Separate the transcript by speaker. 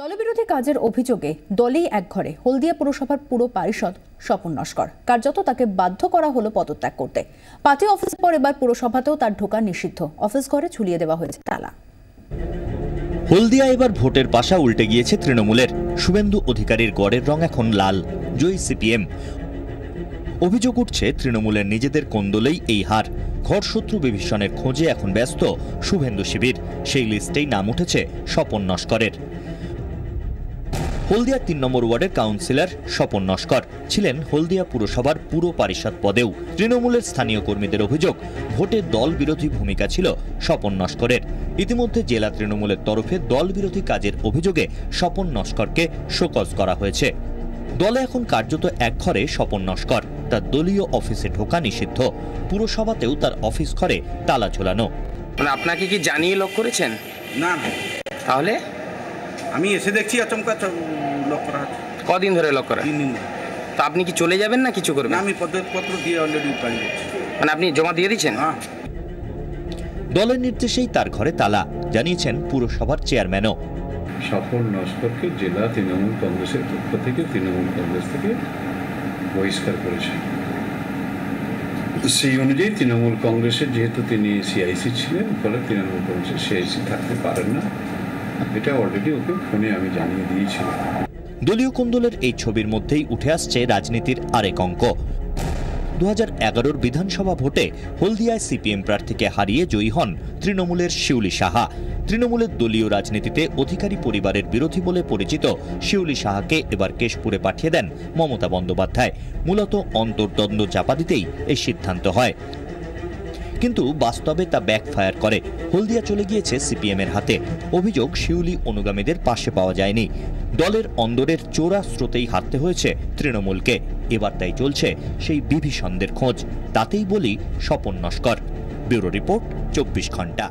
Speaker 1: দলবিরোধী কাজের অভিযোগে দলেই একঘরে হলদিয়া পুরসভার পুরো পারিষদ স্বপন নস্কর। কার্যত তাকে বাধ্য করা হলো পদত্যাগ করতে। পার্টি অফিসের পর এবার পুরসভাতেও তার ঢোকা নিষিদ্ধ। অফিস ঘরে ঝুলিয়ে দেওয়া হয়েছে তালা।
Speaker 2: হলদিয়া এবার ভোটের পাশা উল্টে গিয়েছে তৃণমূলের। শুভেন্দু অধিকারীর গড়ের রং এখন লাল, জয়ী সিপিএম। অভিযোগ উঠছে তৃণমূলের নিজেদের কোন্দলেই এই হার। ঘরশত্রু বিভীষণের খোঁজে এখন ব্যস্ত শুভেন্দু শিবির। সেই লিস্টেই নাম উঠেছে স্বপন নস্করের। হলদিয়া ৩ নম্বর ওয়ার্ডের কাউন্সিলর স্বপন নস্কর ছিলেন হলদিয়া পুরসভার পুরো পারিষদ পদেও। তৃণমূলের স্থানীয় কর্মীদের অভিযোগ, ভোটে দল বিরোধী ভূমিকা ছিল স্বপন নস্করের। ইতিমধ্যে জেলা তৃণমূলের তরফে দল বিরোধী কাজের অভিযোগে স্বপন নস্করকে শোকজ করা হয়েছে। দলে এখন কার্যত একঘরে স্বপন নস্কর। তার দলীয় অফিসে ঢোকা নিষিদ্ধ। পুরসভাতেও তার অফিস ঘরে তালা ঝোলানো।
Speaker 3: মানে আপনাকে কি জানিয়ে লক করেছেন?
Speaker 4: না,
Speaker 3: তাহলে
Speaker 4: আমি এসে দেখছি আচমকা লক করা আছে।
Speaker 3: কদিন ধরে লক করা?
Speaker 4: 3 দিন।
Speaker 3: তো আপনি কি চলে যাবেন না কিছু করবেন?
Speaker 4: আমি পদত্যাগপত্র দিয়ে অলরেডি বাড়ি যাচ্ছি।
Speaker 3: মানে আপনি জমা দিয়ে দিয়েছেন?
Speaker 4: হ্যাঁ।
Speaker 2: দলের নির্দেশেই তার ঘরে তালা, জানিয়েছেন পুরসভার চেয়ারম্যানও।
Speaker 5: স্বপন নস্করকে জেলা তৃণমূল কংগ্রেসের পক্ষ থেকে তৃণমূল কংগ্রেস থেকে বহিষ্কার করেছে। সেই অনুযায়ী তৃণমূল কংগ্রেসের যেহেতু তিনি সিআইসি ছিলেন, ফলে তৃণমূল কংগ্রেসের সিআইসি থাকতে পারেন না। এটা অলরেডি ওকে ফোনে আমি জানিয়ে দিয়েছিলাম।
Speaker 2: দলীয় কোন্দলের এই ছবির মধ্যেই উঠে আসছে রাজনীতির আরেক অঙ্ক। 2011 বিধানসভা ভোটে হলদিয়ায় সিপিএম প্রার্থীকে হারিয়ে জয়ী হন তৃণমূলের শিউলি সাহা। তৃণমূলের দলীয় রাজনীতিতে অধিকারী পরিবারের বিরোধী বলে পরিচিত শিউলি সাহাকে এবার কেশপুরে পাঠিয়ে দেন মমতা বন্দ্যোপাধ্যায়। মূলত অন্তর্দ্বন্দ্ব চাপা দিতেই এই সিদ্ধান্ত হয়, কিন্তু বাস্তবে তা ব্যাকফায়ার করে। হলদিয়া চলে গিয়েছে সিপিএম এর হাতে। অভিযোগ, শিউলি অনুগামীদের পাশে পাওয়া যায়নি। দলের অন্দরের চোরা স্রোতেই হারতে হয়েছে তৃণমূলকে। এবার তাই চলছে সেই বিভীষণদের খোঁজ। তাতেই বলি স্বপন নস্কর। ব্যুরো রিপোর্ট, 24 ঘন্টা।